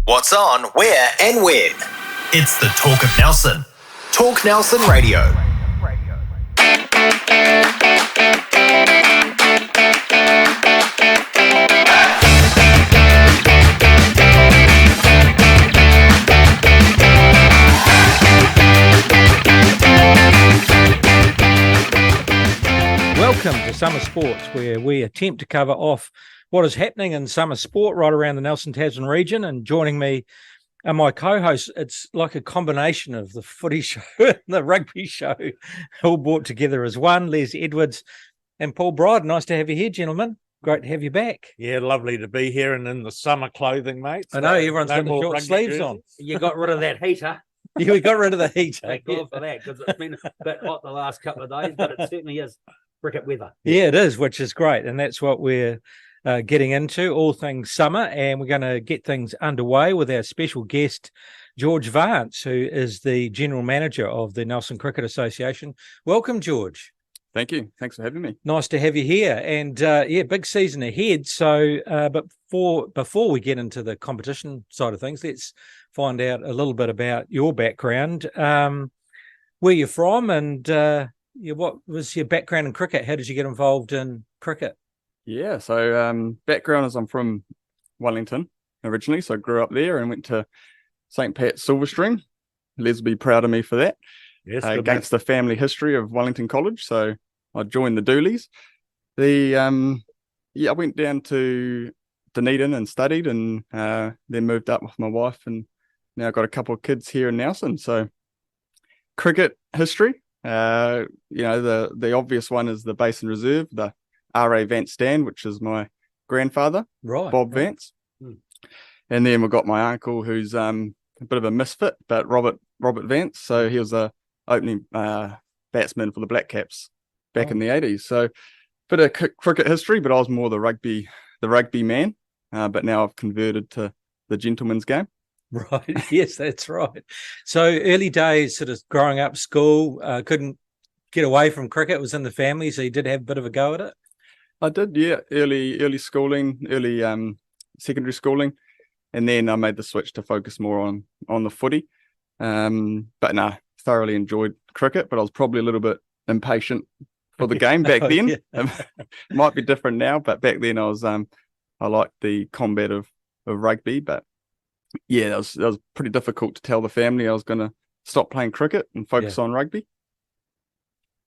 What's on, where, and when. It's the Talk of Nelson. Talk Nelson Radio. Welcome to Summer Sports, where we attempt to cover off what is happening in summer sport right around the Nelson Tasman region. And joining me are my co-hosts. It's like a combination of the footy show and the rugby show, all brought together as one. Les Edwards and Paul Bride. Nice to have you here, gentlemen. Great to have you back. Yeah, lovely to be here and in the summer clothing, mate. I know everyone's got the more short rugby sleeves jerseys. on. You got rid of that heater. Yeah, we got rid of the heat. Thank God for that, because it's been a bit hot the last couple of days, but it certainly is cricket weather. Yeah, it is, which is great. And that's what we're getting into, all things summer. And we're going to get things underway with our special guest, George Vance, who is the General Manager of the Nelson Cricket Association. Welcome, George. Thank you. Thanks for having me. Nice to have you here. And yeah, big season ahead. So, but before we get into the competition side of things, let's find out a little bit about your background, where you're from, and what was your background in cricket? How did you get involved in cricket? Yeah, so background is I'm from Wellington originally, so I grew up there and went to St. Pat's Silverstream. Les will be proud of me for that. Yes, Against the family history of Wellington College, so I joined the Dooleys. I went down to Dunedin and studied, and then moved up with my wife, and now I've got a couple of kids here in Nelson. So cricket history, the obvious one is the Basin Reserve, the R.A. Vance stand, which is my grandfather, Right. Bob Vance. And then we've got my uncle, who's a bit of a misfit, but Robert Vance. So he was a opening batsman for the Black Caps back in the 80s. So bit of cricket history, but I was more the rugby man. But now I've converted to the gentleman's game. Right. Yes, that's right. So early days, sort of growing up, school, couldn't get away from cricket. It was in the family, so you did have a bit of a go at it. I did, yeah. Early schooling, secondary schooling, and then I made the switch to focus more on the footy. But no, thoroughly enjoyed cricket, but I was probably a little bit impatient for the game back then. Might be different now, but back then I liked the combat of rugby. But yeah, that was pretty difficult to tell the family I was going to stop playing cricket and focus on rugby.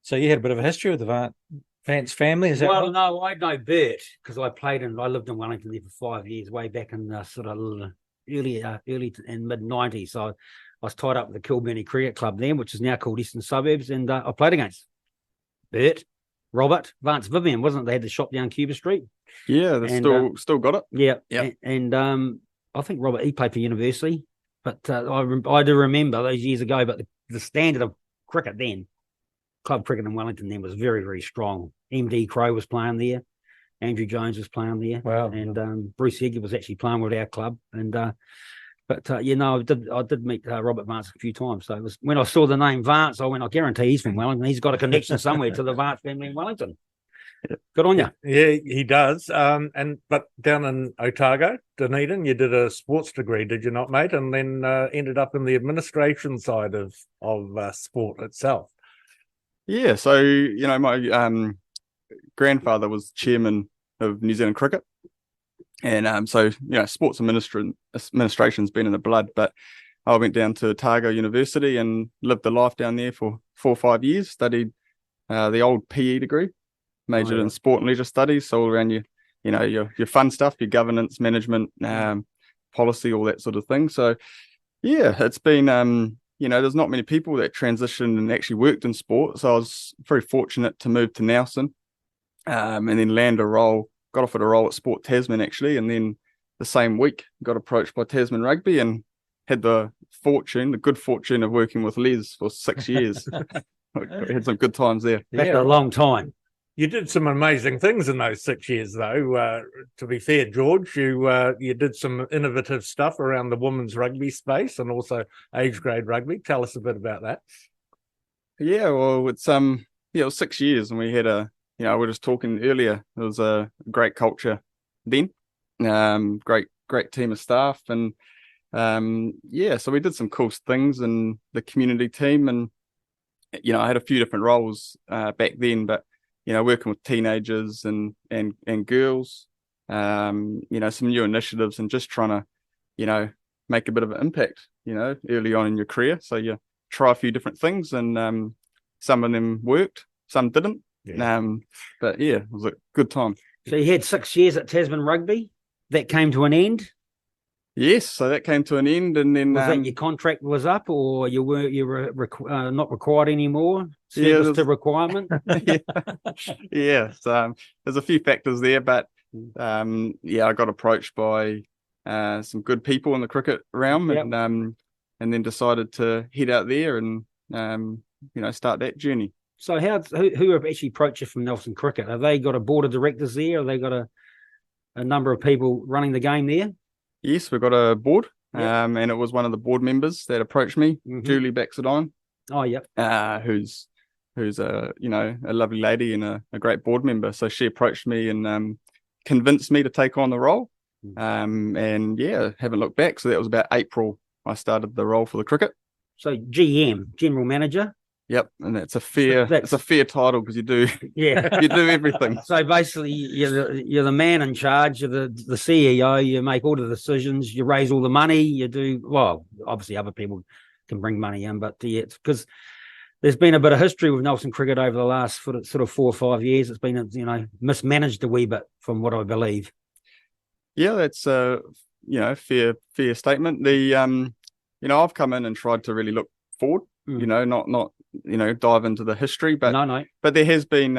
So you had a bit of a history with the Vance family, is that Well, right? no, I know Bert, because I lived in Wellington there for 5 years, way back in sort of early and mid-90s. So I was tied up with the Kilburnie Cricket Club then, which is now called Eastern Suburbs, and I played against Bert, Robert, Vance Vivian, wasn't it? They had the shop down Cuba Street. Yeah, they still got it. Yeah, Yep. and I think Robert, he played for university, but I do remember those years ago, but the standard of cricket then, club cricket in Wellington then, was very, very strong. MD Crow was playing there. Andrew Jones was playing there. Wow. And Bruce Edgar was actually playing with our club. And I did meet Robert Vance a few times. So it was when I saw the name Vance, I went, I guarantee he's from Wellington. He's got a connection somewhere to the Vance family in Wellington. Good on you. Yeah, he does. But down in Otago, Dunedin, you did a sports degree, did you not, mate? And then ended up in the administration side of sport itself. Yeah, so my grandfather was chairman of New Zealand Cricket, and so sports administration's been in the blood. But I went down to Otago University and lived the life down there for 4 or 5 years. Studied the old PE degree, majored in sport and leisure studies. So all around your fun stuff, your governance, management, policy, all that sort of thing. So yeah, it's been there's not many people that transitioned and actually worked in sport. So I was very fortunate to move to Nelson and then got offered a role at Sport Tasman actually. And then the same week got approached by Tasman Rugby and had the good fortune of working with Les for 6 years. We had some good times there. That's a long time. You did some amazing things in those 6 years, though. To be fair, George, you did some innovative stuff around the women's rugby space and also age grade rugby. Tell us a bit about that. Yeah, well, it was 6 years, and we had we were just talking earlier. It was a great culture then, great team of staff, and So we did some cool things in the community team, and I had a few different roles back then, but working with teenagers and girls, some new initiatives, and just trying to make a bit of an impact early on in your career. So you try a few different things, and some of them worked, some didn't. But yeah, it was a good time. So you had 6 years at Tasman Rugby. That came to an end. Yes, so that came to an end, and then Was that your contract was up, or you were not required anymore? Service to requirement. So there's a few factors there, but I got approached by some good people in the cricket realm, and then decided to head out there and start that journey. So who have actually approached you from Nelson Cricket? Have they got a board of directors there? Have they got a number of people running the game there? Yes, we've got a board, and it was one of the board members that approached me, Julie Baxadine. Oh, yep. Who's a a lovely lady and a great board member. So she approached me and convinced me to take on the role. And haven't looked back. So that was about April. I started the role for the cricket. So GM, General Manager. Yep, and it's a fair title because you do you do everything. So basically, you're the man in charge. You're the CEO. You make all the decisions. You raise all the money. You do obviously other people can bring money in, but it's because there's been a bit of history with Nelson Cricket over the last sort of 4 or 5 years. It's been mismanaged a wee bit, from what I believe. Yeah, that's a fair statement. The I've come in and tried to really look forward. Not dive into the history, but but there has been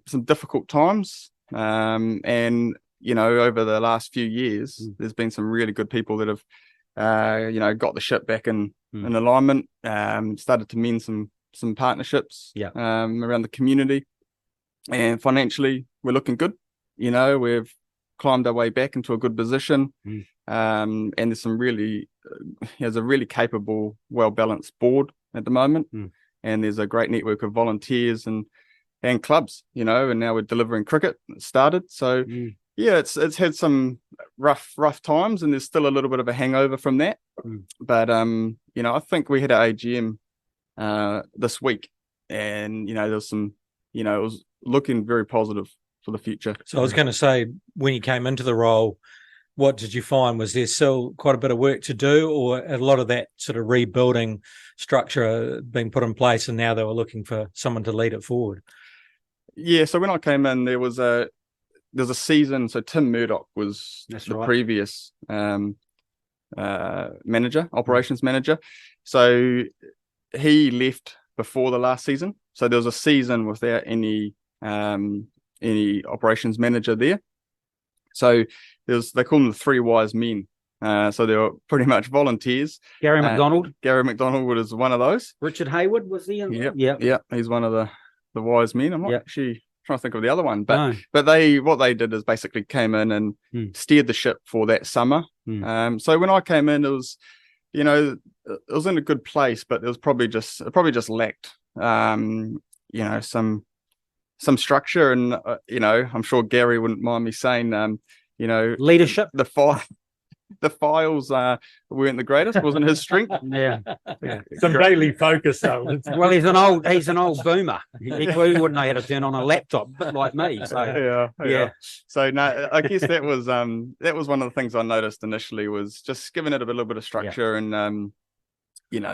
some difficult times, and over the last few years, there's been some really good people that have got the ship back in alignment, started to mend some partnerships around the community, and financially we're looking good. We've climbed our way back into a good position, and there's some there's a really capable, well-balanced board at the moment, and there's a great network of volunteers and clubs, and now we're delivering cricket. It started, so it's had some rough times, and there's still a little bit of a hangover from that. But I think we had our AGM this week, and there was some, it was looking very positive for the future. So I was going to say, when you came into the role, what did you find? Was there still quite a bit of work to do, or a lot of that sort of rebuilding structure being put in place, and now they were looking for someone to lead it forward? Yeah, so when I came in, there was a season. So Tim Murdoch was previous manager, operations manager. So he left before the last season. So there was a season without any operations manager there. So they call them the 3 wise men. So they were pretty much volunteers. Gary McDonald. Gary McDonald was one of those. Richard Hayward was he? Yeah. He's one of the wise men. I'm not actually trying to think of the other one, but what they did is basically came in and steered the ship for that summer. So when I came in, it was, it was in a good place, but it probably just lacked, some structure, and I'm sure Gary wouldn't mind me saying, leadership. The files weren't the greatest, wasn't his strength. Some daily focus though. Well, he's an old boomer. He wouldn't know how to turn on a laptop, a bit like me. So yeah. So no, I guess that was one of the things I noticed initially, was just giving it a little bit of structure, and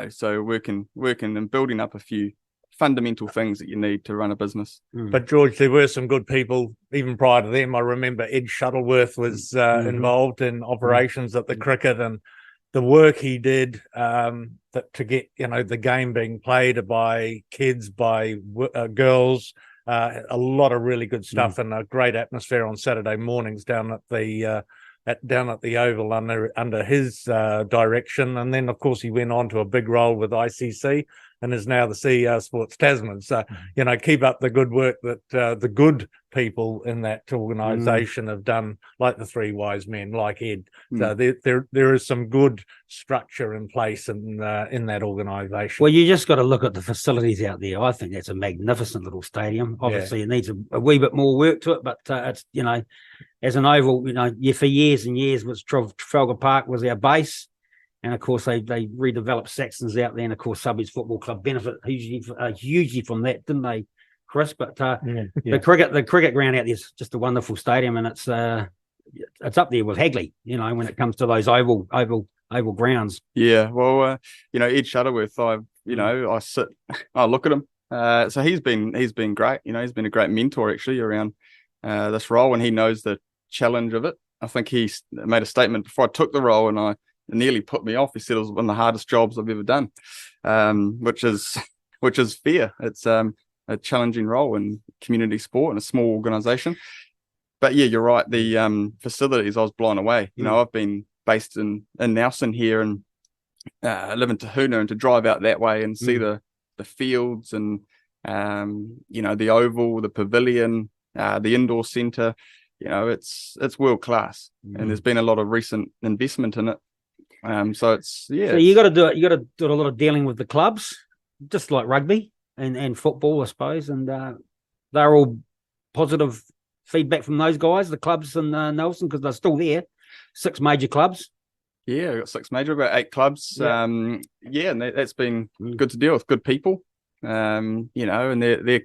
so working and building up a few fundamental things that you need to run a business. But George, there were some good people even prior to them. I remember Ed Shuttleworth was involved in operations at the cricket, and the work he did to get the game being played by kids, by girls, a lot of really good stuff, and a great atmosphere on Saturday mornings down at the Oval under his direction. And then of course he went on to a big role with ICC and is now the CEO of Sports Tasman. So, keep up the good work that the good people in that organisation have done, like the 3 wise men, like Ed. So there is some good structure in place in that organisation. Well, you just got to look at the facilities out there. I think that's a magnificent little stadium. Obviously, it needs a wee bit more work to it, but it's, as an Oval, for years and years, Trafalgar Park was our base. And of course, they redeveloped Saxons out there, and of course, Suburbs Football Club benefit hugely from that, didn't they, Chris? But the cricket ground out there is just a wonderful stadium, and it's up there with Hagley, when it comes to those oval grounds. Yeah, well, Ed Shuttleworth, I look at him. So he's been great. He's been a great mentor actually around this role, and he knows the challenge of it. I think he made a statement before I took the role, and it nearly put me off. He said it was one of the hardest jobs I've ever done, which is fair. It's a challenging role in community sport in a small organisation. But yeah, you're right. The facilities, I was blown away. I've been based in Nelson here, and I live in Tahuna, and to drive out that way and see the fields and the oval, the pavilion, the indoor centre, it's world class, and there's been a lot of recent investment in it. So you got to do it. You got to do a lot of dealing with the clubs, just like rugby and football, I suppose. And they're all positive feedback from those guys, the clubs in Nelson, because they're still there. 6 major clubs. Yeah, we've got 6 major, we've got 8 clubs. Yeah, and that's been good to deal with. Good people, and they're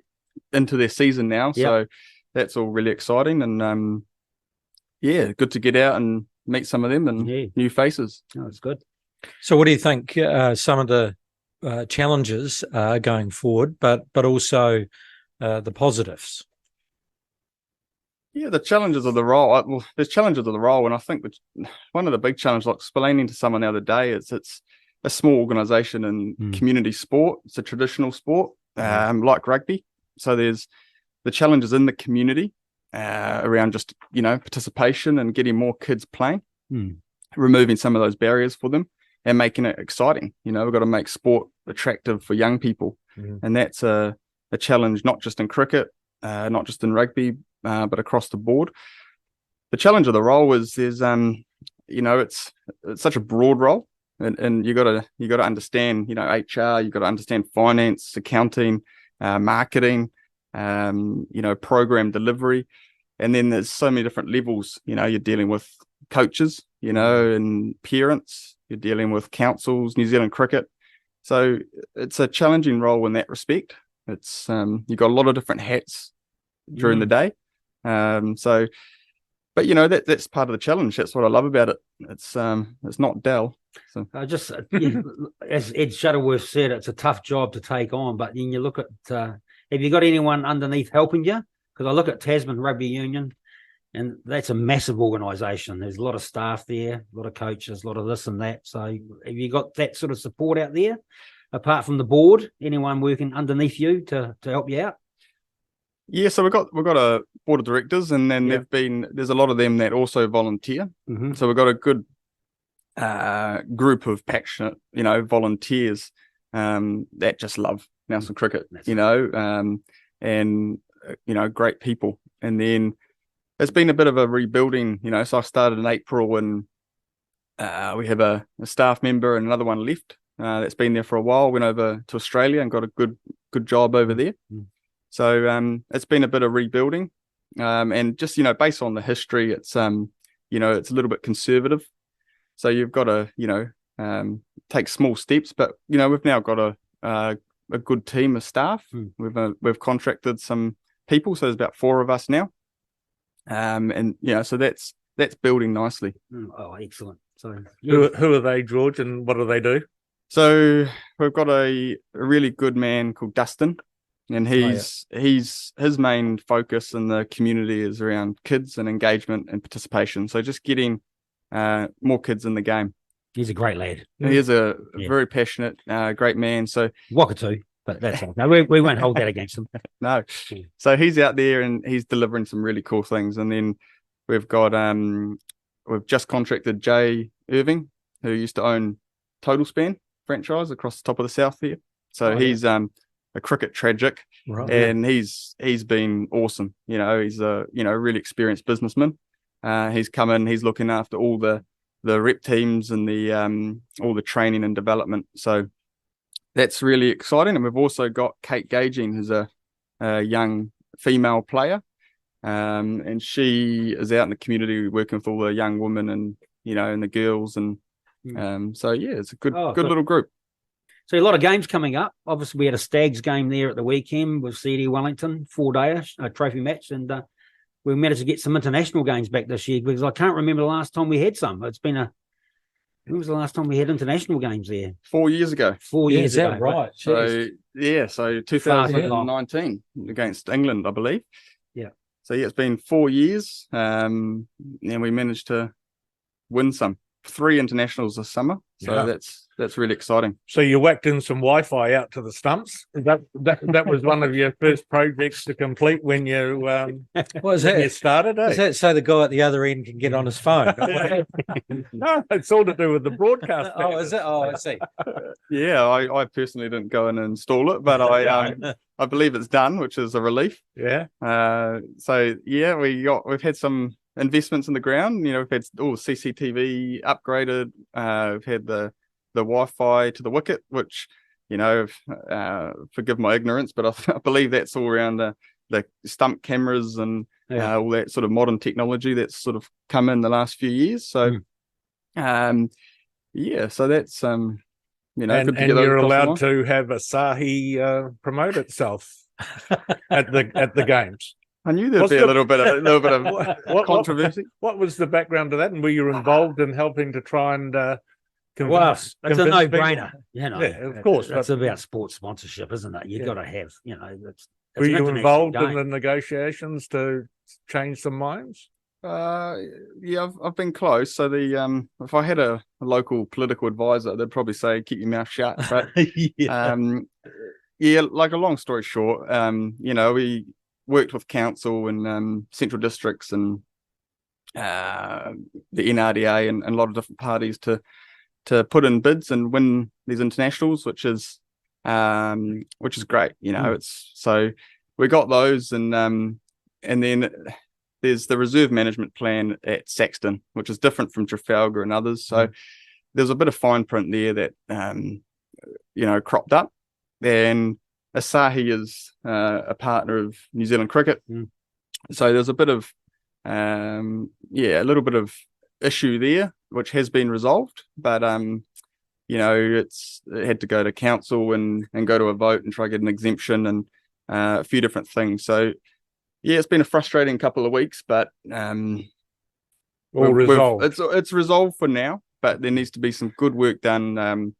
into their season now, so that's all really exciting. And good to get out and meet some of them and new faces. Oh, it's good. So, what do you think some of the challenges going forward, but also the positives? Yeah, the challenges of the role. Well, there's challenges of the role, and I think one of the big challenges, like explaining to someone the other day, is it's a small organisation in community sport. It's a traditional sport, like rugby. So there's the challenges in the community around just participation and getting more kids playing, removing some of those barriers for them and making it exciting. We've got to make sport attractive for young people, and that's a challenge not just in cricket, not just in rugby, but across the board. The challenge of the role is there's it's such a broad role, and you got to understand HR, you got to understand finance, accounting, marketing, program delivery, and then there's so many different levels. You're dealing with coaches, and parents, you're dealing with councils, New Zealand Cricket. So it's a challenging role in that respect. It's you've got a lot of different hats during the day. But that's part of the challenge. That's what I love about it. It's not dull. So as Ed Shuttleworth said, it's a tough job to take on. But then you look at have you got anyone underneath helping you? Because I look at Tasman Rugby Union, and that's a massive organisation. There's a lot of staff there, a lot of coaches, a lot of this and that. So have you got that sort of support out there, apart from the board? Anyone working underneath you to help you out? Yeah, so we've got a board of directors, and then there's a lot of them that also volunteer. So we've got a good group of passionate, volunteers that just love Nelson Cricket, and great people. And then it's been a bit of a rebuilding, so I started in April, and we have a staff member and another one left that's been there for a while. Went over to Australia and got a good job over there. So it's been a bit of rebuilding, and just based on the history, it's it's a little bit conservative. So you've got to take small steps, but we've now got a good team of staff. We've contracted some people, so there's about 4 of us now, and so that's building nicely. Oh, excellent! So who are they, George, and what do they do? So we've got a really good man called Dustin. And his main focus in the community is around kids and engagement and participation. So just getting more kids in the game. He's a great lad. He is a very passionate, great man. So Wakatu, but that's all. No, we won't hold that against him. No. So he's out there and he's delivering some really cool things. And then we've got we've just contracted Jay Irving, who used to own Total Span franchise across the top of the south here. So he's a cricket tragic, and he's been awesome. He's a really experienced businessman. He's come in, he's looking after all the rep teams and the all the training and development. So that's really exciting. And we've also got Kate Gaging, who's a young female player, and she is out in the community working with all the young women and and the girls, and So yeah, it's a good Oh, good good. little group. So a lot of games coming up. Obviously, we had a Stags game there at the weekend with CD Wellington, 4-day trophy match, and we managed to get some international games back this year because I can't remember the last time we had some. It's been when was the last time we had international games there? 4 years ago. 4 Yeah, years is that ago. right? So yeah, so 2019 against England, I believe. Yeah. So yeah, it's been 4 years, and we managed to win 3 internationals this summer. So Yeah. that's really exciting. So you whacked in some Wi-Fi out to the stumps. That was one of your first projects to complete when you What is when you that? started. Is that so the guy at the other end can get on his phone? No, it's all to do with the broadcast. Oh, is it? Oh, I see. Yeah, I personally didn't go in and install it, but I believe it's done, which is a relief. Yeah. So yeah, we've had some investments in the ground. You know, we've had CCTV upgraded. We've had the Wi-Fi to the wicket, which, you know, forgive my ignorance, but I believe that's all around the stump cameras and all that sort of modern technology that's sort of come in the last few years. So, yeah, so that's you know, And good to get those you're across the allowed line. to have Asahi promote itself at the games. I knew there'd What's be the- a little bit of What controversy. what was the background to that? And were you involved in helping to try and Well, convince it's a people? no-brainer. You know, Yeah, of course, It's but- about sports sponsorship, isn't it? You've Yeah. got to have, you know, it's Were an you international involved in game. the negotiations to change some minds? Yeah, I've been close. So if I had a local political advisor, they'd probably say keep your mouth shut. But yeah, like a long story short, you know, we worked with council and central districts and the NRDA and a lot of different parties to put in bids and win these internationals, which is great. You know, it's so we got those and then there's the reserve management plan at Saxton, which is different from Trafalgar and others. So there's a bit of fine print there that you know, cropped up. And Asahi is a partner of New Zealand Cricket, so there's a bit of a little bit of issue there, which has been resolved. But you know, it had to go to council and go to a vote and try to get an exemption and a few different things. So yeah, it's been a frustrating couple of weeks, but All resolved. It's resolved for now, but there needs to be some good work done.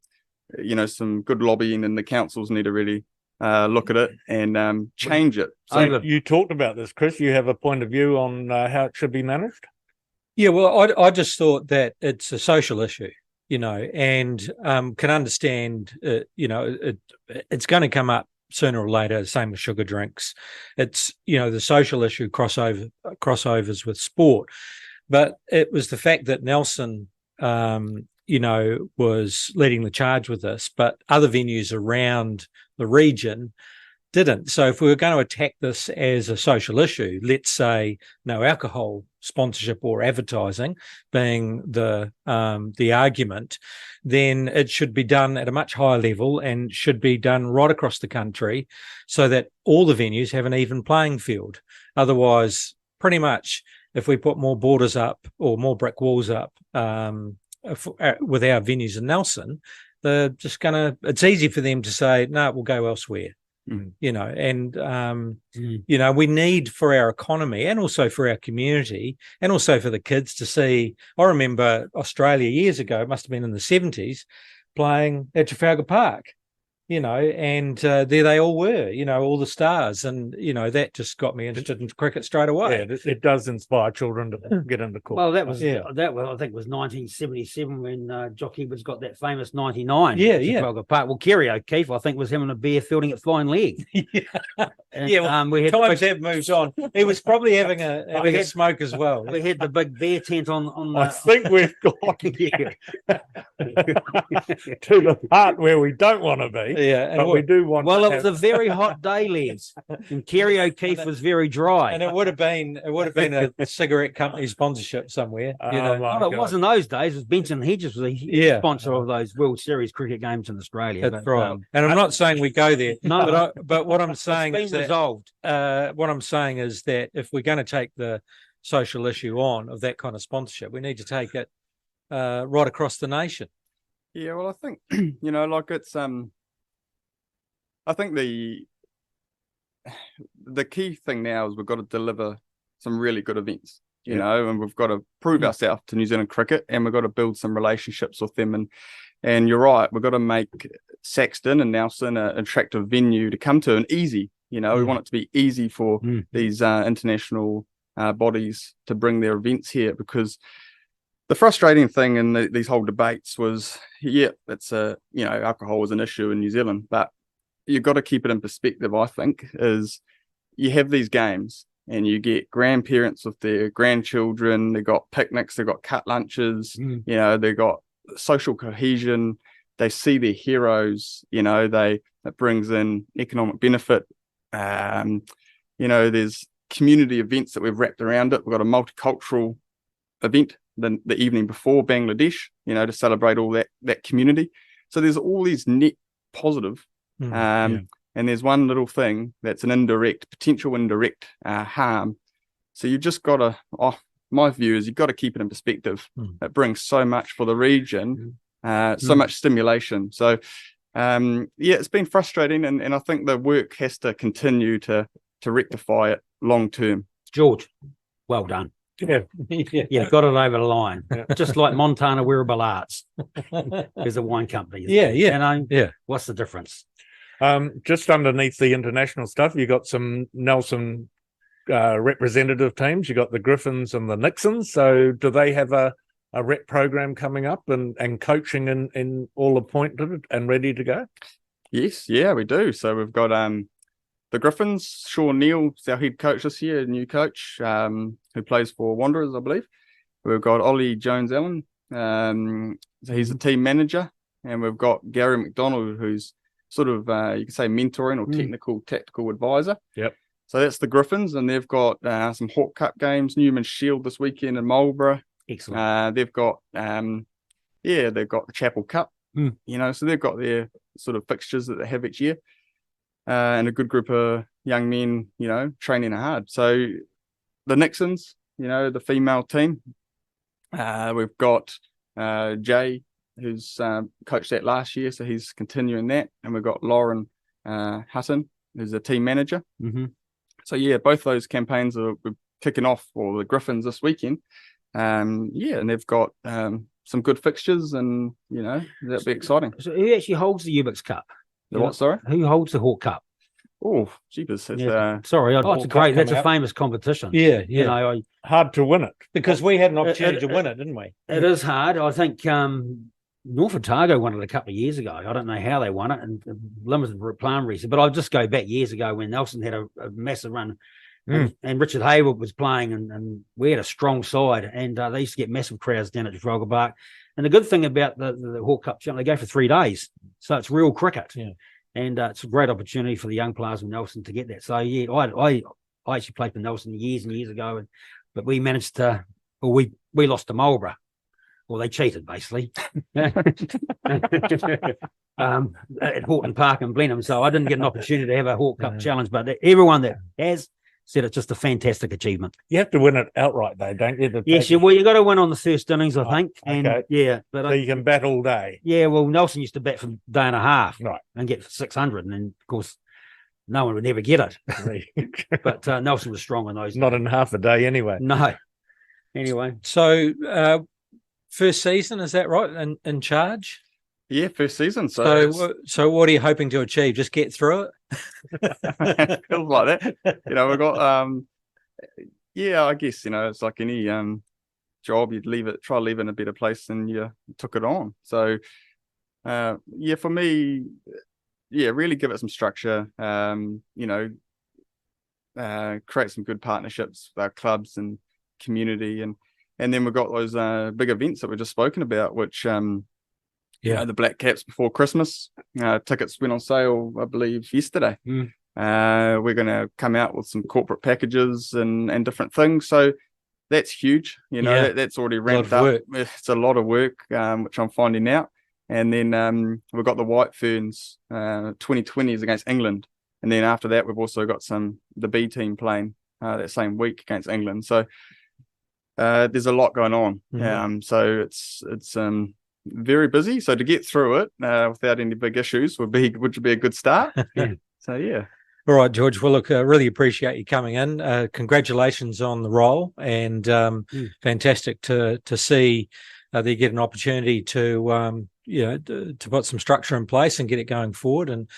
You know, some good lobbying, and the councils need to really look at it and change it. So you talked about this, Chris. You have a point of view on how it should be managed? Yeah, well, I just thought that it's a social issue, you know, and can understand, you know, it's going to come up sooner or later. Same with sugar drinks. It's, you know, the social issue crossovers with sport, but it was the fact that Nelson, you know, was leading the charge with this, but other venues around the region didn't. So if we were going to attack this as a social issue, let's say no alcohol sponsorship or advertising being the argument, then it should be done at a much higher level and should be done right across the country so that all the venues have an even playing field. Otherwise, pretty much if we put more borders up or more brick walls up with our venues in Nelson, they're just it's easy for them to say, no, we'll go elsewhere. You know, and you know, we need for our economy and also for our community and also for the kids to see. I remember Australia years ago, it must have been in the 70s, playing at Trafalgar Park, you know, and there they all were, you know, all the stars, and you know, that just got me interested in cricket straight away. Yeah, it does inspire children to get into court. Well, that was I think it was 1977 when Jock Edwards got that famous 99. Yeah, at Trafalgar Park. Well, Kerry O'Keefe, I think, was having a beer fielding at Flying Leg. And, Yeah, well, we had times have moved on. He was probably having a smoke as well. we had the big beer tent on I think we've got yeah. to the part where we don't want to be, Yeah, but we do want Well, to it was a very hot day, Les, and Kerry O'Keefe was very dry. and it would have been a cigarette company sponsorship somewhere. You know, Well, it wasn't those days. It was Benson Hedges was a sponsor of those World Series cricket games in Australia. that's right. And I'm not saying we go there. No, but what I'm saying it's is been that resolved. what I'm saying is that if we're going to take the social issue on of that kind of sponsorship, we need to take it right across the nation. Yeah, well, I think like it's I think the key thing now is we've got to deliver some really good events, and we've got to prove ourselves to New Zealand cricket, and we've got to build some relationships with them. And you're right, we've got to make Saxton and Nelson an attractive venue to come to and easy. We want it to be easy for these international bodies to bring their events here, because the frustrating thing in these whole debates was, it's alcohol is an issue in New Zealand, but you've got to keep it in perspective. I think is you have these games and you get grandparents with their grandchildren. They've got picnics, they've got cut lunches, they've got social cohesion. They see their heroes. It brings in economic benefit. There's community events that we've wrapped around it. We've got a multicultural event the evening before Bangladesh, to celebrate all that community. So there's all these net positive, and there's one little thing that's an potential indirect harm. So you just got to, my view is you've got to keep it in perspective. It brings so much for the region, so much stimulation. So it's been frustrating, and I think the work has to continue to rectify it long term. George, well done. Yeah, got it over the line. Just like Montana Wearable Arts is a wine company. What's the difference? Just underneath the international stuff, you got some Nelson representative teams. You got the Griffins and the Nixons. So do they have a rep program coming up and coaching in all appointed and ready to go? Yes, we do. So we've got the Griffins. Sean Neal's our head coach this year, a new coach who plays for Wanderers, I believe. We've got Ollie Jones-Allen. So he's the team manager. And we've got Gary McDonald, who's sort of, you could say, mentoring or tactical advisor. Yep. So that's the Griffins. And they've got some Hawke Cup games, Newman Shield this weekend in Marlborough. Excellent. They've got, they've got the Chapel Cup. So they've got their sort of fixtures that they have each year. And a good group of young men, training hard. So the Nixons, the female team, we've got Jay, who's coached that last year, so he's continuing that. And we've got Lauren Hutton, who's a team manager. So, both those campaigns are kicking off for the Griffins this weekend. And they've got some good fixtures, and, that'll be exciting. So who actually holds the Ubix Cup? The what, sorry? Who holds the Hawke Cup? Oh, jeepers. Sorry, it's a famous competition. Yeah. Hard to win it. Because we had an opportunity to win it, didn't we? It is hard. I think North Otago won it a couple of years ago. I don't know how they won it, and limited plan reason. But I'll just go back years ago when Nelson had a massive run, and Richard Hayward was playing, and we had a strong side, and they used to get massive crowds down at Trafalgar Park. And the good thing about the Hawke Cup, they go for 3 days, so it's real cricket. Yeah. And it's a great opportunity for the young players in Nelson to get that. So I actually played for Nelson years and years ago, but we managed to, we lost to Marlborough. Well, they cheated basically at Horton Park and Blenheim. So I didn't get an opportunity to have a Hawke Cup challenge, but everyone that has said it's just a fantastic achievement. You have to win it outright, though, don't you? Yes, you got to win on the first innings, I think. And but so you can bat all day. Yeah, well, Nelson used to bat for a day and a half, right, and get 600, and then of course no one would never get it. But Nelson was strong on those. Not in half a day, anyway. No. Anyway, so first season, is that right? In charge? Yeah, first season. So what are you hoping to achieve? Just get through it? Feels like that. We've got I guess, it's like any job, you'd try to leave it in a better place than you took it on. So for me, really give it some structure, create some good partnerships with our clubs and community, and then we've got those big events that we've just spoken about, which the Black Caps before Christmas. Tickets went on sale, I believe, yesterday. We're going to come out with some corporate packages and different things. So that's huge. That's already ramped up. It's a lot of work, which I'm finding out. And then we've got the White Ferns 2020s against England. And then after that, we've also got the B team playing that same week against England. So There's a lot going on. So it's very busy. So to get through it without any big issues would be a good start. So yeah. All right, George. Well, look, I really appreciate you coming in. Congratulations on the role, and fantastic to see that you get an opportunity to to put some structure in place and get it going forward. And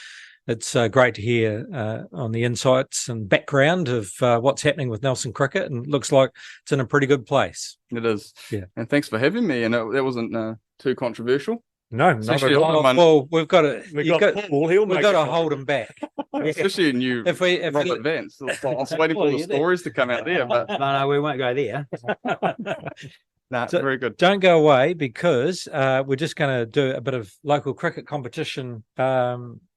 it's great to hear on the insights and background of what's happening with Nelson Cricket, and it looks like it's in a pretty good place. It is. Yeah. And thanks for having me. And that wasn't too controversial. No, not actually at a all. lot of Well, we've got to Paul. He'll we've make got to it. hold him back. Especially a new If we Robert Vance. I was waiting for the stories to come out there, but No, we won't go there. very good. don't go away, because we're just going to do a bit of local cricket competition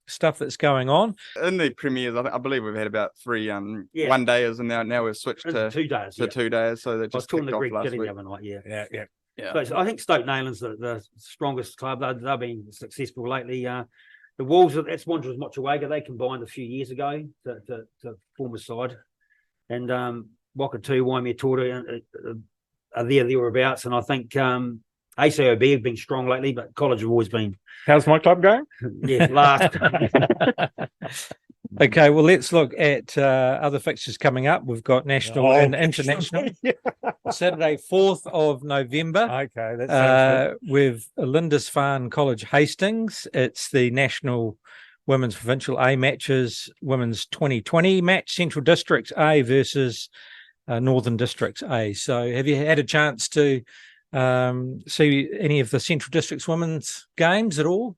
stuff that's going on. In the premiers, I believe we've had about 3 Yeah. 1 days, and now we've switched to 2 days. to 2 days. So they I was just talking kicked to off Greg last Gilly week. the other night, yeah. Yeah. Yeah. But I think Stoke Nayland's the strongest club. They've been successful lately. The Wolves, that's Wanderers Motueka. They combined a few years ago to form a side. And Wakatu, Waimea Tora are thereabouts. And I think ACOB have been strong lately, but College have always been How's my club going? last. Okay, well, let's look at other fixtures coming up. We've got national and international. Saturday, 4th of November. Okay, that sounds With Lindisfarne College Hastings. It's the National Women's Provincial A matches, Women's 2020 match, Central Districts A versus Northern Districts A. So have you had a chance to see any of the Central Districts women's games at all?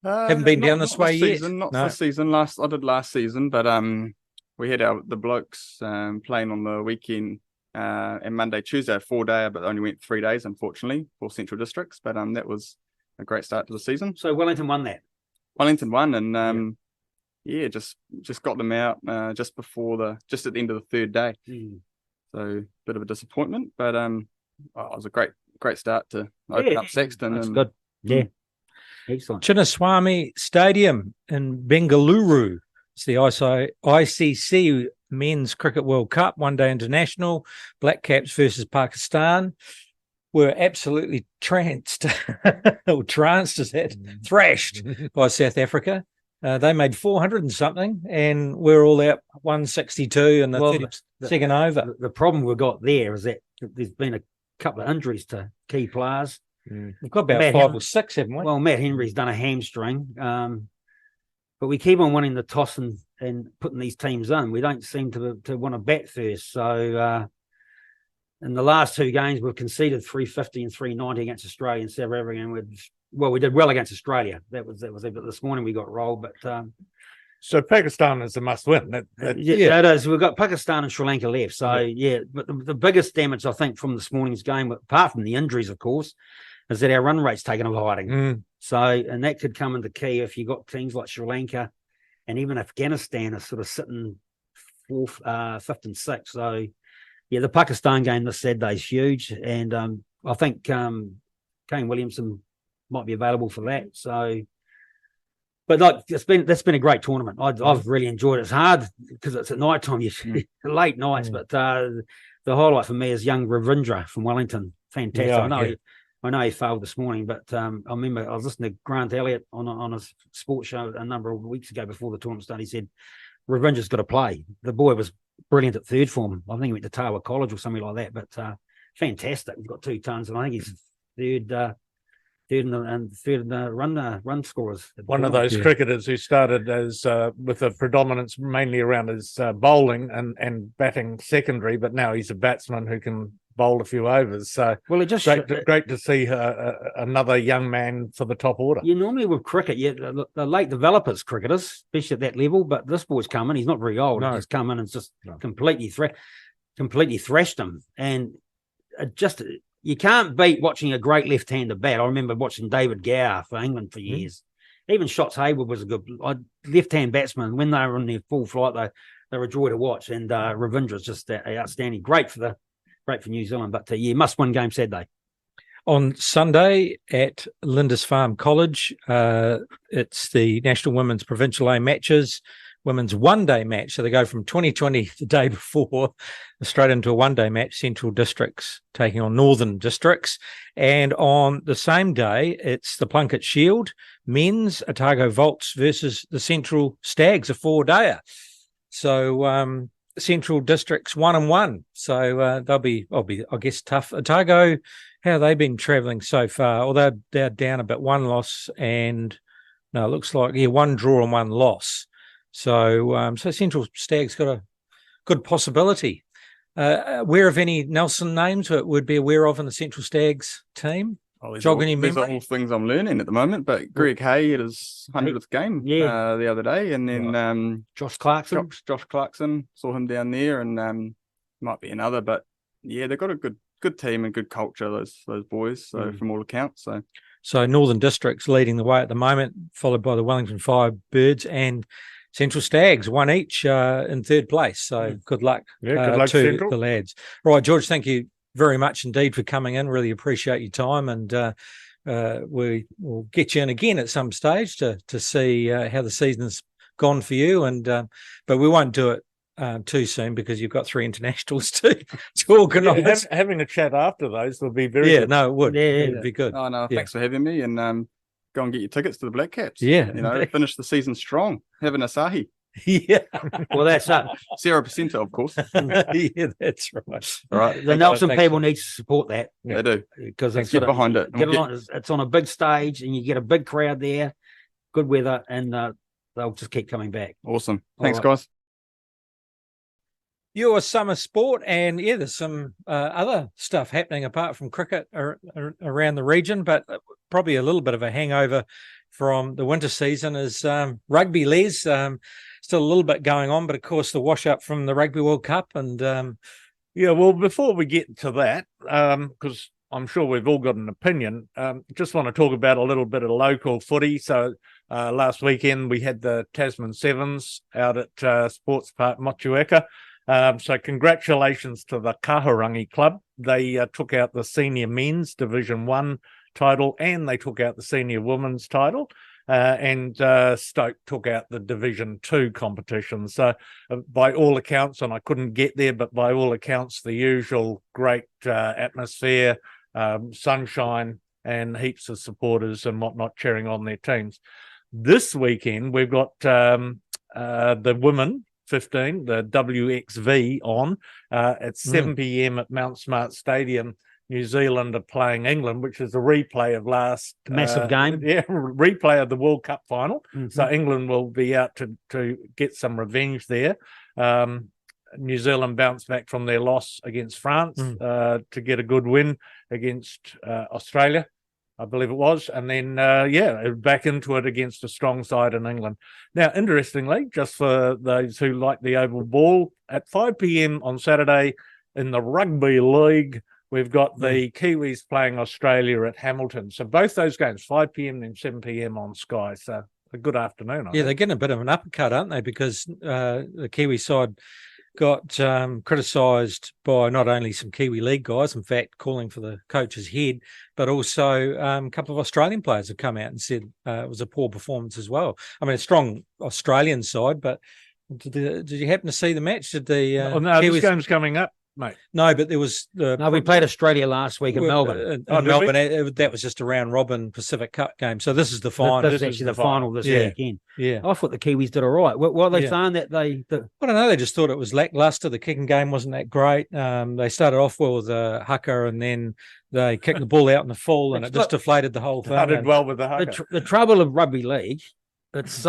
Haven't been down this way yet. Not No. this season. I did last season, but we had the blokes playing on the weekend and Monday, Tuesday, 4-day, but only went 3 days, unfortunately, for Central Districts. But that was a great start to the season. So Wellington won that. Wellington won, and just got them out just at the end of the 3rd day. So bit of a disappointment, but it was a great start to open up Sexton. That's and good. Yeah. Excellent. Chinnaswamy Stadium in Bengaluru. It's the ICC Men's Cricket World Cup, one-day international. Black Caps versus Pakistan. Were absolutely thrashed thrashed by South Africa. They made 400 and something, and we're all out 162 in the 32nd over. The problem we've got there is that there's been a couple of injuries to key players. We've got about Matt 5 Henry. or 6, haven't we? Well, Matt Henry's done a hamstring, but we keep on winning the toss and putting these teams in. We don't seem to want to bat first. So in the last 2 games, we've conceded 350 and 390 against Australia and South Africa, and we did well against Australia. That was it. But this morning we got rolled. But So Pakistan is a must-win. it is. We've got Pakistan and Sri Lanka left. So but the biggest damage I think from this morning's game, apart from the injuries, of course, is that our run rate's taken a hiding. So, and that could come into key if you got teams like Sri Lanka and even Afghanistan are sort of sitting 4th, 5th and 6th. So, yeah, the Pakistan game this Saturday is huge. And I think Kane Williamson might be available for that. So, but like that's been a great tournament. I've really enjoyed it. It's hard because it's at night time, late nights. But the highlight for me is young Ravindra from Wellington. Fantastic. I know he failed this morning, but I remember I was listening to Grant Elliott on a sports show a number of weeks ago before the tournament started. He said Ravindra's got to play. The boy was brilliant at 3rd form. I think he went to Tawa College or something like that. But fantastic. He's got 2 tons, and I think he's third in the run scorers. One of those cricketers who started as with a predominance mainly around his bowling and batting secondary, but now he's a batsman who can bowl a few overs. So well, it just great to see another young man for the top order. You normally with cricket, the late developers cricketers, especially at that level, but this boy's come in. He's not very old. He's come in and just completely thrashed him, and you can't beat watching a great left-hander bat. I remember watching David Gower for England for years. Even Shots Hayward was a good left-hand batsman. When they were in their full flight, they were a joy to watch. And Ravindra's just outstanding. Great for New Zealand. But must-win game Saturday. On Sunday at Lindisfarne College, it's the National Women's Provincial A matches. women's one-day match. So they go from 2020 the day before straight into a one-day match, Central Districts taking on Northern Districts. And on the same day, it's the Plunket Shield, men's Otago Volts versus the Central Stags, a 4-dayer. So Central Districts 1-1. So they'll be, I guess, tough. Otago, how have they been travelling so far? Although they're down a bit, one loss and no, it looks like one draw and one loss. So so Central Stags got a good possibility. Aware of any Nelson names that would be aware of in the Central Stags team? Jog any These are memory? all things I'm learning at the moment. But Greg Hay at his 100th game the other day, and then Josh Clarkson. Josh Clarkson, saw him down there, and might be another. But yeah, they've got a good team and good culture. Those boys. So from all accounts, So Northern Districts leading the way at the moment, followed by the Wellington Firebirds and Central Stags, one each in third place. So good luck, good luck to Central. the lads. Right, George, thank you very much indeed for coming in. Really appreciate your time, and we will get you in again at some stage to see how the season's gone for you. And but we won't do it too soon because you've got 3 internationals to organise. Having a chat after those will be very good. No, it would. Yeah, It would be good. oh no, Yeah. thanks for having me, and go and get your tickets to the Black Caps. Yeah. Finish the season strong. Have an Asahi, Yeah, Well, that's up. 0%, of course. yeah, that's right. All right, The Nelson thanks. people need to support that they do. because Let's get behind it. it's on a big stage and you get a big crowd there, good weather, and they'll just keep coming back. Awesome. Thanks, right. guys. Your summer sport, and there's some other stuff happening apart from cricket around the region, but probably a little bit of a hangover from the winter season is rugby, Les. Still a little bit going on, but of course the wash up from the Rugby World Cup. And Well, before we get to that, because I'm sure we've all got an opinion, just want to talk about a little bit of local footy. So last weekend we had the Tasman Sevens out at Sports Park Motueka. So congratulations to the Kahurangi Club. They took out the Senior Men's Division 1 title and they took out the Senior Women's title. And Stoke took out the Division 2 competition. So by all accounts, and I couldn't get there, but by all accounts, the usual great atmosphere, sunshine, and heaps of supporters and whatnot cheering on their teams. This weekend, we've got the women 15, the WXV on at 7 p.m. at Mount Smart Stadium. New Zealand are playing England, which is a replay of last Massive game. Yeah, replay of the World Cup final. Mhm. So England will be out to get some revenge there. New Zealand bounced back from their loss against France to get a good win against Australia, I believe it was. And then, back into it against a strong side in England. Now, interestingly, just for those who like the oval ball, at 5 p.m. on Saturday in the Rugby League, we've got the Kiwis playing Australia at Hamilton. So both those games, 5 p.m. and 7 p.m. on Sky. So a good afternoon. I think. they're getting a bit of an uppercut, aren't they? Because the Kiwi side got criticised by not only some Kiwi League guys, in fact, calling for the coach's head, but also a couple of Australian players have come out and said it was a poor performance as well. I mean, a strong Australian side, but did you happen to see the match? Did the no, Kiwis... this game's coming up, mate. No, but there was No, we played Australia last week in Melbourne. In Melbourne, that was just a round robin Pacific Cup game. So this is the final. This is actually the final this weekend. Yeah. I thought the Kiwis did all right. What are they saying that I don't know. They just thought it was lackluster. The kicking game wasn't that great. They started off well with a haka, and then they kicked the ball out in the full, and it just deflated the whole thing. Started well with the haka. the trouble of rugby league? It's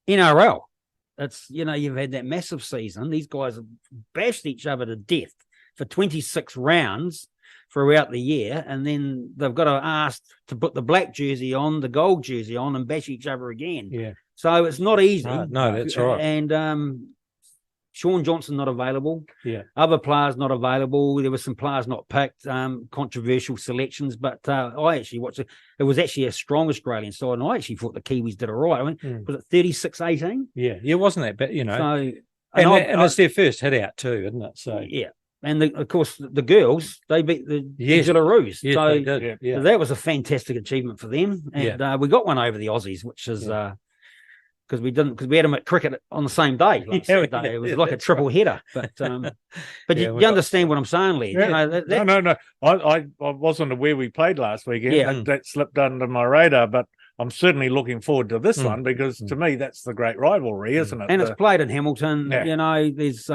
NRL. It's you've had that massive season. These guys have bashed each other to death for 26 rounds throughout the year, and then they've got to ask to put the black jersey on, the gold jersey on, and bash each other again. Yeah. So it's not easy. No, that's right. And Sean Johnson not available. Yeah. Other players not available. There were some players not picked, controversial selections, but I actually watched it. It was actually a strong Australian side, and I actually thought the Kiwis did all right. I mean, was it 36-18? Yeah, it wasn't that bad, So, and it's their first hit out too, isn't it? So yeah. And of course, the girls, they beat the Gillaroos. Yes, so they did. Yeah. that was a fantastic achievement for them. And we got one over the Aussies, which is because we had them at cricket on the same day. Last Saturday. It was like a triple header. But you understand what I'm saying, Lee? Yeah. No. I wasn't aware we played last weekend. Yeah. That slipped under my radar, but I'm certainly looking forward to this one because to me that's the great rivalry, isn't it? And it's played in Hamilton. Yeah. There's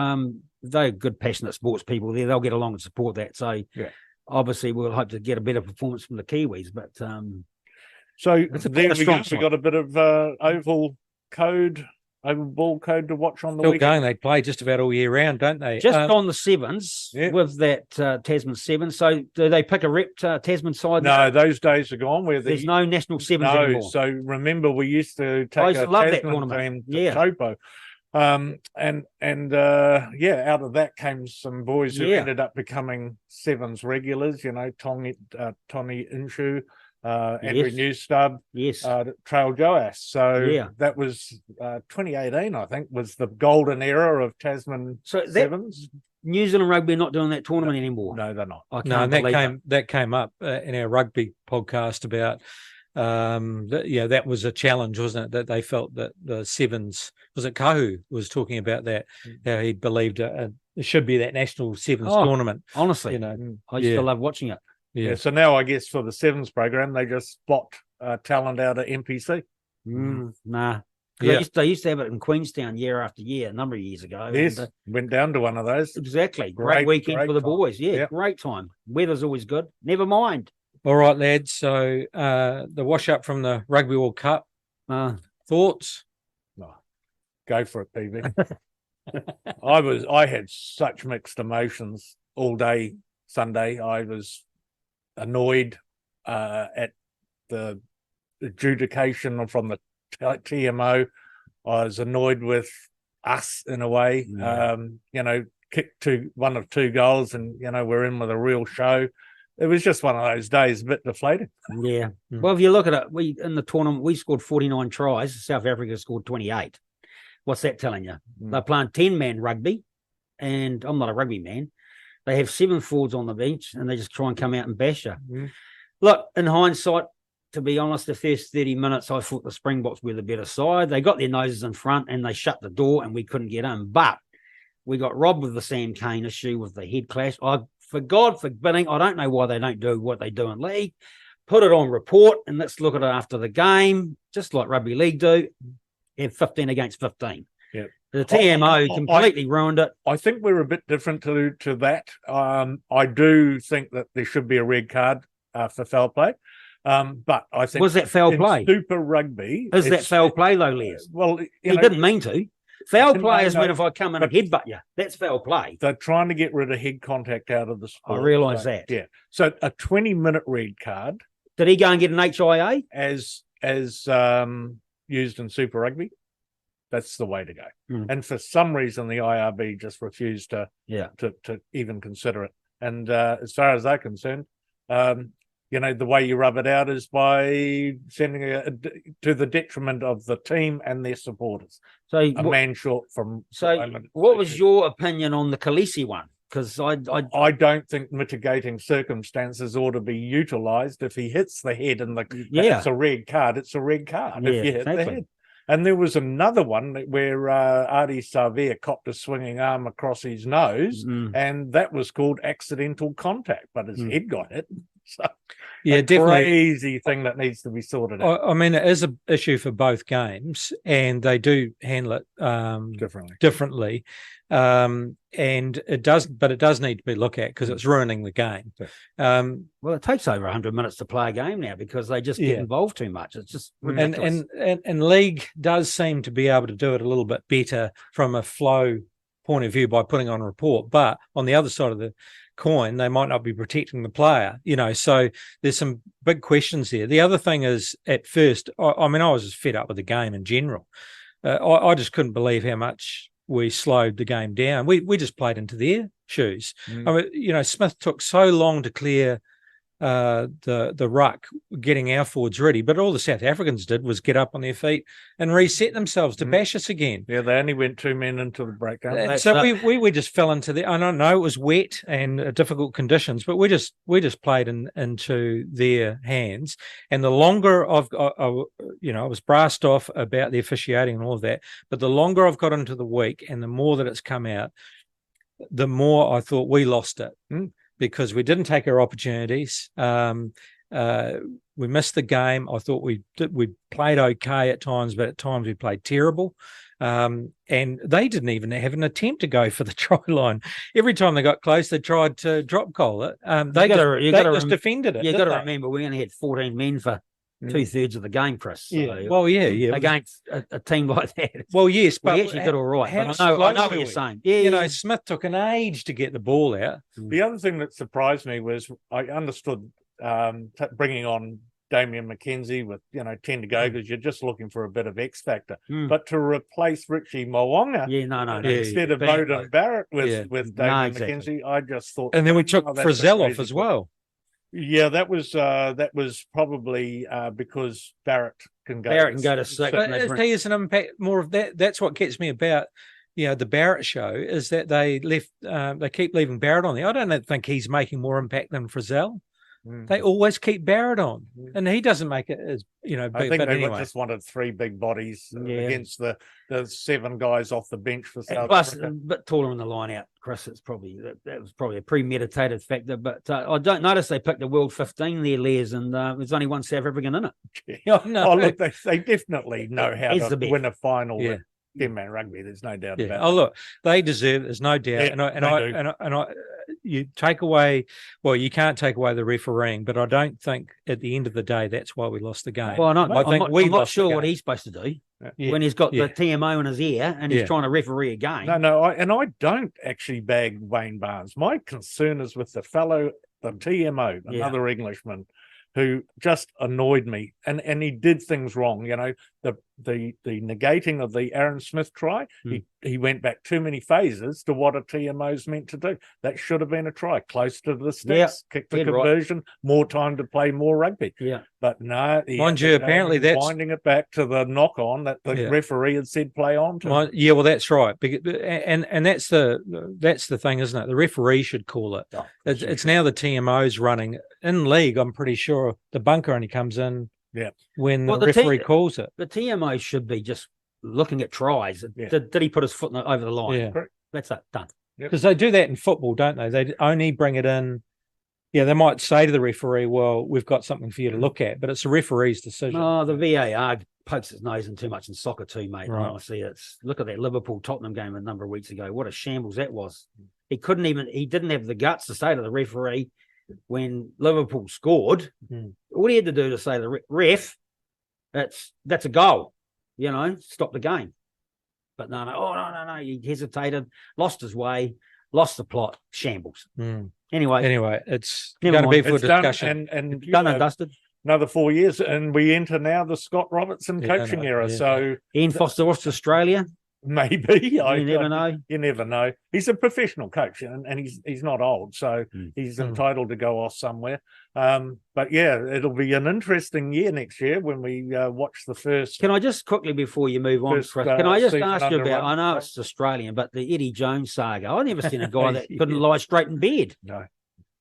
they're good, passionate sports people there. They'll get along and support that. So obviously we'll hope to get a better performance from the Kiwis. But so there we go. We got a bit of oval ball code to watch on the Still weekend. going. They play just about all year round, don't they? Just on the sevens with that Tasman Sevens. So do they pick a rep Tasman side? No, those days are gone. There's no national sevens anymore. So remember, we used to take a Tasman team to Taupo. Out of that came some boys who ended up becoming sevens regulars. Tony Inshu, Andrew Newstub, Trail Joas. So that was 2018, I think, was the golden era of Tasman sevens. New Zealand Rugby are not doing that tournament anymore. No, they're not. That came up in our rugby podcast about. That was a challenge, wasn't it? That they felt that the sevens, was it Kahu was talking about that, how he believed it should be that national sevens tournament. Honestly, I used to love watching it. Yeah. So now I guess for the sevens program, they just spot talent out at NPC. Nah. They used to have it in Queenstown year after year, a number of years ago. Yes, went down to one of those. Exactly. Great weekend for the boys. Yeah, great time. Weather's always good. Never mind. All right, lads. So the wash up from the Rugby World Cup. Thoughts? No. Go for it, PB. I had such mixed emotions all day Sunday. I was annoyed at the adjudication from the TMO. I was annoyed with us in a way. Kicked one of two goals and, we're in with a real show. It was just one of those days, a bit deflated. Yeah. Well, if you look at it, in the tournament, we scored 49 tries. South Africa scored 28. What's that telling you? They're playing 10-man rugby, and I'm not a rugby man. They have 7 forwards on the bench, and they just try and come out and bash you. Look, in hindsight, to be honest, the first 30 minutes, I thought the Springboks were the better side. They got their noses in front, and they shut the door, and we couldn't get in. But we got robbed with the Sam Cane issue with the head clash. For God forbidding, I don't know why they don't do what they do in league. Put it on report and let's look at it after the game, just like rugby league do. Have 15 against 15. Yeah. The TMO completely ruined it. I think we're a bit different to that. I do think that there should be a red card for foul play. But I think was that foul play? Super Rugby. Is that foul play though, Les? Well, he didn't mean to. Foul play is when if I come in and headbutt you. That's foul play. They're trying to get rid of head contact out of the sport. I realise that. Yeah. So a 20-minute red card. Did he go and get an HIA? As used in Super Rugby. That's the way to go. And for some reason, the IRB just refused to even consider it. And as far as they're concerned, the way you rub it out is by sending to the detriment of the team and their supporters. So a man short from. So what was your opinion on the Khaleesi one? Because I don't think mitigating circumstances ought to be utilised. If he hits the head and it's a red card, it's a red card. If you hit the head. And there was another one where Ardie Savea copped a swinging arm across his nose, and that was called accidental contact, but his head got hit. So, definitely crazy thing that needs to be sorted out. I mean, it is an issue for both games, and they do handle it differently. And it does need to be looked at because it's ruining the game. Well, it takes over 100 minutes to play a game now because they just get involved too much. It's just ridiculous. And league does seem to be able to do it a little bit better from a flow point of view by putting on a report. But on the other side of the coin, they might not be protecting the player, so there's some big questions there. The other thing is, at first, I was just fed up with the game in general. I just couldn't believe how much we slowed the game down. We just played into their shoes. I mean, Smith took so long to clear the ruck, getting our forwards ready. But all the South Africans did was get up on their feet and reset themselves to bash us again. Yeah, they only went 2 men into the breakdown. And so we just fell into the. I don't know, it was wet and difficult conditions, but we just played into their hands. And the longer I was brassed off about the officiating and all of that, but the longer I've got into the week and the more that it's come out, the more I thought we lost it. Because we didn't take our opportunities. We missed the game. I thought we played okay at times, but at times we played terrible. And they didn't even have an attempt to go for the try line. Every time they got close, they tried to drop goal it. They just defended it. You got to remember, we only had 14 men for 2/3 of the game, Chris. So yeah. Well, yeah. Against a team like that. Well, yes, but we actually did all right. But I know what you're saying. Yeah, Smith took an age to get the ball out. The other thing that surprised me was I understood bringing on Damian McKenzie with 10 to go because you're just looking for a bit of X factor. But to replace Richie Mo'unga, instead of Beauden Barrett with Damian McKenzie, I just thought. And then we took Frizzell off as well. Yeah, that was probably because Barrett can go. Barrett can go to six. But he is an impact more of that. That's what gets me about the Barrett show is that they keep leaving Barrett on there. I don't think he's making more impact than Frizzell. They always keep Barrett on, and he doesn't make it as big. I think but they anyway. just wanted 3 big bodies against the 7 guys off the bench for South Plus, Africa. a bit taller in the line out, Chris. It's probably that was probably a premeditated factor. But I don't notice they picked the World 15 there, Les, and there's only one South African in it. Oh, look, they definitely know how It's to the win a final with 10-man rugby. There's no doubt about it. Oh, look, they deserve. There's no doubt. And you take away. Well, you can't take away the refereeing, but I don't think at the end of the day that's why we lost the game. Well, I'm not sure what what he's supposed to do when he's got the TMO in his ear and he's trying to referee a game. No, I don't actually bag Wayne Barnes. My concern is with the TMO, another Englishman, who just annoyed me, and he did things wrong. The negating of the Aaron Smith try, he went back too many phases to what a TMO's meant to do. That should have been a try, close to the sticks, kick the conversion, more time to play more rugby. Yeah, but no, mind you, apparently that's winding it back to the knock on that the referee had said play on to. Well, that's right, and that's the thing, isn't it? The referee should call it. It's now the TMO's running in league. I'm pretty sure the bunker only comes in. When the referee calls it. The TMO should be just looking at tries. Did he put his foot over the line? Yeah. That's it. Done. Because they do that in football, don't they? They only bring it in. Yeah, they might say to the referee, well, we've got something for you to look at, but it's the referee's decision. No, the VAR pokes its nose in too much in soccer too, mate. Right. Honestly, look at that Liverpool-Tottenham game a number of weeks ago. What a shambles that was. He didn't have the guts to say to the referee, when Liverpool scored, all he had to do to say to the ref, that's a goal, stop the game. But no, he hesitated, lost his way, lost the plot, shambles. Anyway, it's going to be for discussion. And done and dusted. Another 4 years, and we enter now the Scott Robertson coaching era. So Ian Foster off to Australia. Maybe you never know. You never know. He's a professional coach, and he's not old, so he's entitled to go off somewhere. But it'll be an interesting year next year when we watch the first. Can I just quickly before you move on, Chris, can I just ask you about? I know it's Australian, but the Eddie Jones saga. I've never seen a guy that couldn't lie straight in bed. No.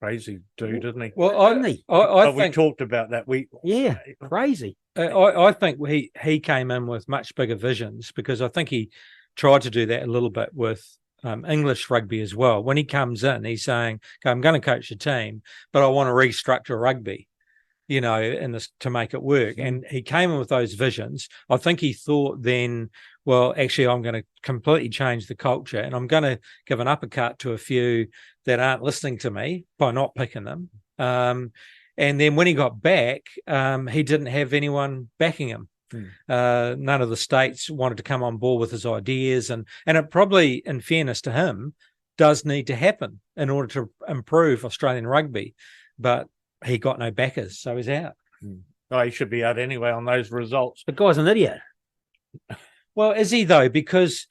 Crazy dude, isn't he? Well, I think we talked about that. Crazy. I think he came in with much bigger visions because I think he tried to do that a little bit with English rugby as well. When he comes in, he's saying, okay, I'm going to coach a team, but I want to restructure rugby, to make it work. And he came in with those visions. I think he thought then, well, actually, I'm going to completely change the culture and I'm going to give an uppercut to a few that aren't listening to me by not picking them. And then when he got back, he didn't have anyone backing him. None of the states wanted to come on board with his ideas. And it probably, in fairness to him, does need to happen in order to improve Australian rugby. But he got no backers, so he's out. Oh, he should be out anyway on those results. The guy's an idiot. Well, is he though? Because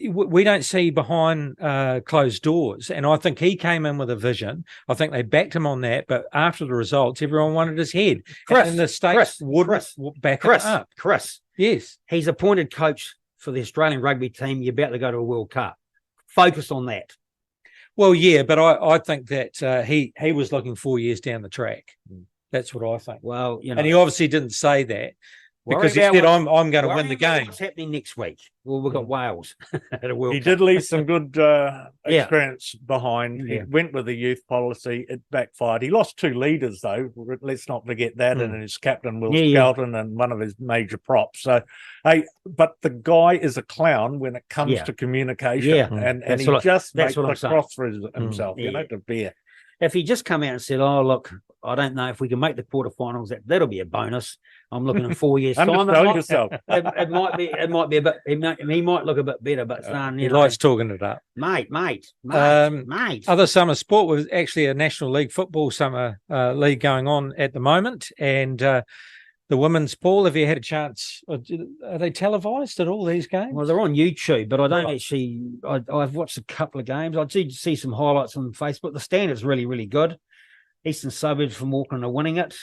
we don't see behind closed doors. And I think he came in with a vision. I think they backed him on that. But after the results, everyone wanted his head. Chris, and the states wouldn't back it up. Chris, Yes. he's appointed coach for the Australian rugby team. You're about to go to a World Cup. Focus on that. Well, yeah, but I think that he was looking 4 years down the track. That's what I think. Well, you know, And he obviously didn't say that worry because he about said, what- I'm going to worry win the about game. What's happening next week? Well, we've got Wales at a World He Cup. did leave some good Yeah. experience behind. Yeah. He went with the youth policy. It backfired. He lost 2 leaders, though. Let's not forget that. And his captain, Will Skelton, and one of his major props. So, hey, but the guy is a clown when it comes Yeah. to communication. Yeah. And That's he what I- just that's makes what I'm the saying. cross for himself, Yeah. to bear. If he just come out and said, "Oh, look, I don't know if we can make the quarterfinals. That'll be a bonus. I'm looking in 4 years' time. Undersell yourself. It might be a bit. He might look a bit better, but He likes talking it up. mate. Other summer sport was actually a National League football summer league going on at the moment. And the women's, Paul, have you had a chance? Are they televised at all, these games? Well, they're on YouTube, but I don't Right. actually. I've watched a couple of games. I did see some highlights on Facebook. The standard's really, really good. Eastern Suburbs from Auckland are winning it.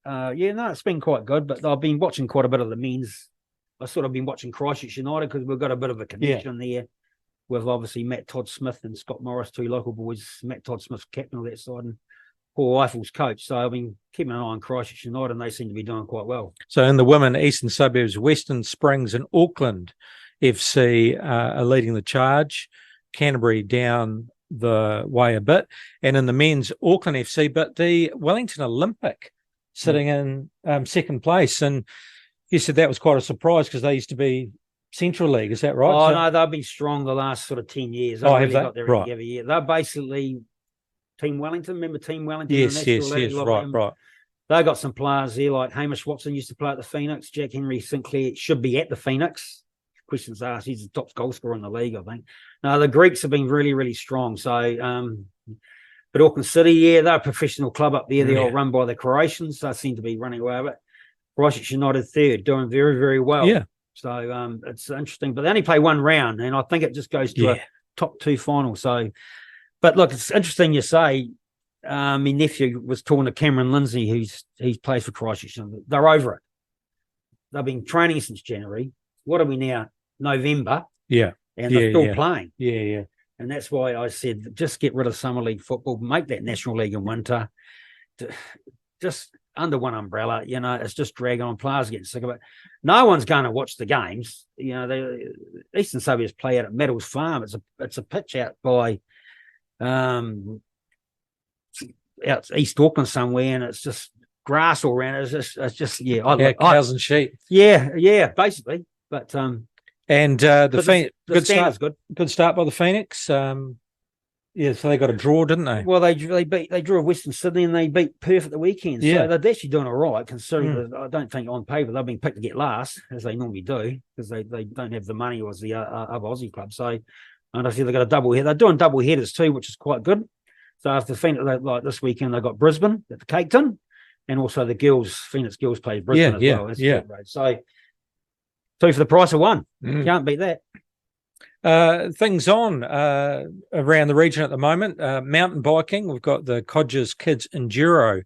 It's been quite good, but I've been watching quite a bit of the men's. I've sort of been watching Christchurch United because we've got a bit of a connection there with obviously Matt Todd Smith and Scott Morris, 2 local boys. Matt Todd Smith, captain of that side, and Paul Eiffel's coach. So I've been keeping an eye on Christchurch United, and they seem to be doing quite well. So in the women, Eastern Suburbs, Western Springs and Auckland FC are leading the charge. Canterbury down the way a bit. And in the men's, Auckland FC, but the Wellington Olympic sitting in second place. And you said that was quite a surprise because they used to be Central League. Is that right? Oh, So- no, they've been strong the last sort of 10 years. They've Oh, have really they? got their Right. together. Yeah, they're basically Team Wellington. Remember Team Wellington? the Yes, National yes, League? yes. Like Right, them. right. They got some players there, like Hamish Watson used to play at the Phoenix. Jack Henry Sinclair should be at the Phoenix. Questions asked. He's the top goal scorer in the league, I think. Now the Greeks have been really, really strong. So, but Auckland City, they're a professional club up there. They're all run by the Croatians. They seem to be running away with it. Christchurch United third, doing very, very well. Yeah. So it's interesting, but they only play one round, and I think it just goes to a top 2 final. So, but look, it's interesting you say. My nephew was talking to Cameron Lindsay, he plays for Christchurch. They're over it. They've been training since January. What are we now? November. Yeah. And they're still playing. Yeah, yeah. And that's why I said, just get rid of Summer League football, make that National League in winter. Just under one umbrella, it's just dragging on. Players getting sick of it. No one's going to watch the games. The Eastern Suburbs play out at Meadows Farm. It's a pitch out by out East Auckland somewhere, and it's just grass all around. It's just cows and sheep. Yeah, basically. But And but the good standard's start. Good start by the Phoenix. So they got a draw, didn't they? Well, they drew Western Sydney and they beat Perth at the weekend. Yeah. So they're actually doing all right, considering that I don't think on paper they've been picked to get last, as they normally do, because they don't have the money as the other Aussie clubs. So, and I see they've got a double header. They're doing double headers too, which is quite good. So after Phoenix, like this weekend, they got Brisbane at the Cape Town, and also the Phoenix Girls play Brisbane as well. That's a good race. So 2 for the price of 1. Can't beat that. Things on around the region at the moment. Mountain biking. We've got the Codgers Kids Enduro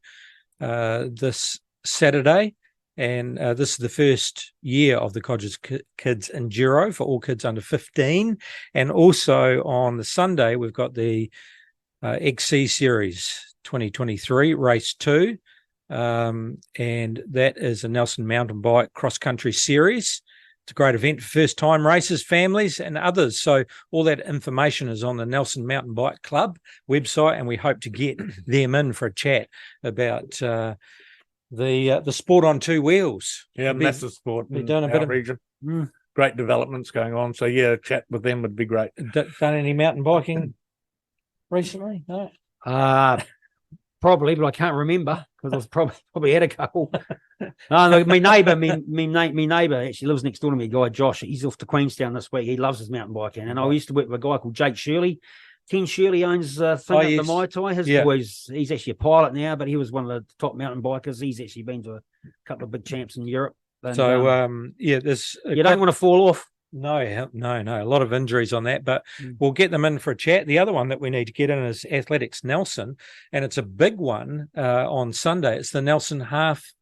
this Saturday, and this is the first year of the Codgers Kids Enduro for all kids under 15. And also on the Sunday, we've got the XC Series 2023 Race 2, and that is a Nelson Mountain Bike Cross Country Series. It's a great event for first-time racers, families, and others. So all that information is on the Nelson Mountain Bike Club website, and we hope to get them in for a chat about the sport on 2 wheels. Yeah, massive sport. We've done a bit of region. Great developments going on. So a chat with them would be great. Done any mountain biking recently? No. Probably, but I can't remember because I was probably had a couple. No, look, my neighbour actually lives next door to me, guy Josh. He's off to Queenstown this week. He loves his mountain biking, and I used to work with a guy called Jake Shirley. Ken Shirley owns thing at the Mai Tai. His boys, he's actually a pilot now, but he was one of the top mountain bikers. He's actually been to a couple of big champs in Europe. And, So this you don't want to fall off. No. A lot of injuries on that, but Mm. we'll get them in for a chat. The other one that we need to get in is Athletics Nelson, and it's a big one on Sunday. It's the Nelson Half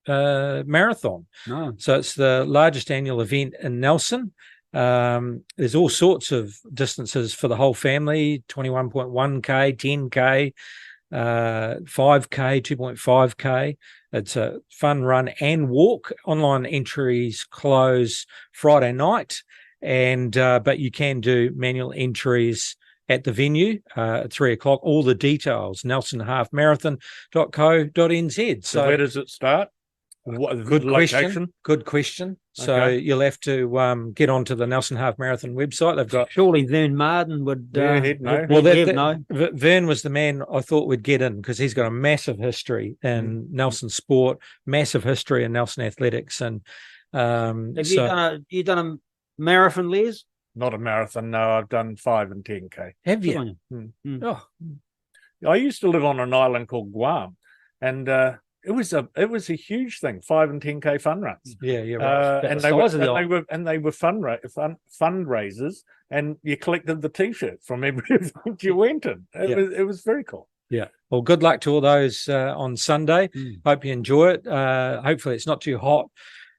Marathon. No. So it's the largest annual event in Nelson. There's all sorts of distances for the whole family, 21.1K, 10K, 5K, 2.5K. It's a fun run and walk. Online entries close Friday night, and but you can do manual entries at the venue at 3:00. All the details, nelsonhalfmarathon.co.nz. So where does it start? What Good location? question. Good question. So Okay. you'll have to get onto the Nelson Half Marathon website. They've got Surely Vern Marden would. Yeah, he'd know. Well, no. Vern was the man I thought would get in because he's got a massive history in Nelson sport, massive history in Nelson athletics, and Have so you done a marathon, Les? Not a marathon. No, I've done 5 and 10K. have Good you? on you. Oh, I used to live on an island called Guam, and it was a huge thing. 5 and 10K fun runs. yeah, you're right. And they were fundraisers, and you collected the T-shirts from every event you went in. It was very cool. Yeah. Well, good luck to all those on Sunday. Hope you enjoy it. Hopefully, it's not too hot.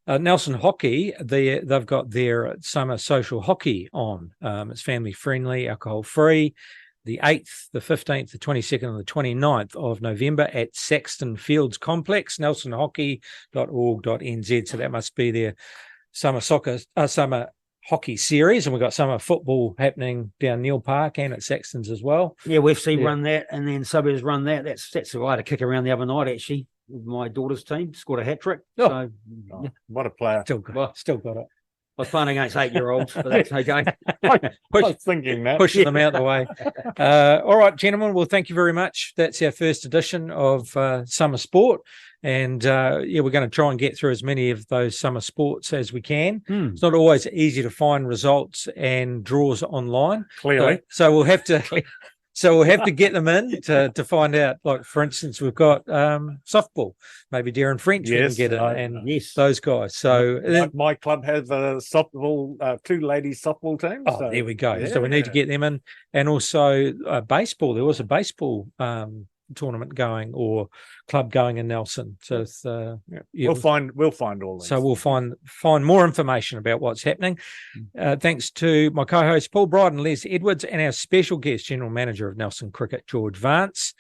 Nelson Hockey, they've got their summer social hockey on. It's family friendly, alcohol free. The 8th, the 15th, the 22nd, and the 29th of November at Saxton Fields Complex, nelsonhockey.org.nz. So that must be their summer hockey series. And we've got summer football happening down Neil Park and at Saxton's as well. Yeah, we've seen run that, and then Suburbs run that. That's I had a kick around the other night actually with my daughter's team, scored a hat trick. Oh. So Oh, what a player! Still got it. I was playing against 8-year-olds, but that's okay. I was thinking that. Pushing them out the way. All right, gentlemen. Well, thank you very much. That's our first edition of Summer Sport. And we're going to try and get through as many of those summer sports as we can. It's not always easy to find results and draws online. Clearly. So we'll have to get them in to find out. Like, for instance, we've got softball. Maybe Darren French we can get in, and yes. those guys. So My club has a softball, 2 ladies softball teams. oh, there we go. So we need to get them in, and also baseball. There was a baseball tournament going or club going in Nelson. So it's, we'll find all these. So we'll find more information about what's happening. Thanks to my co-host Paul Bride and Les Edwards, and our special guest, General Manager of Nelson Cricket, George Vance.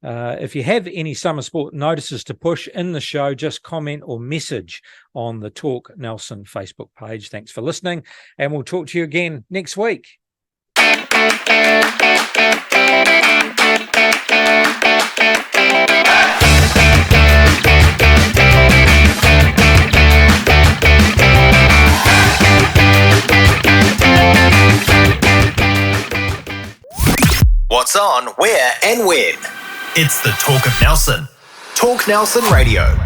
If you have any summer sport notices to push in the show, just comment or message on the Talk Nelson Facebook page. Thanks for listening, and we'll talk to you again next week. What's on, where, and when. It's the Talk of Nelson. Talk Nelson Radio.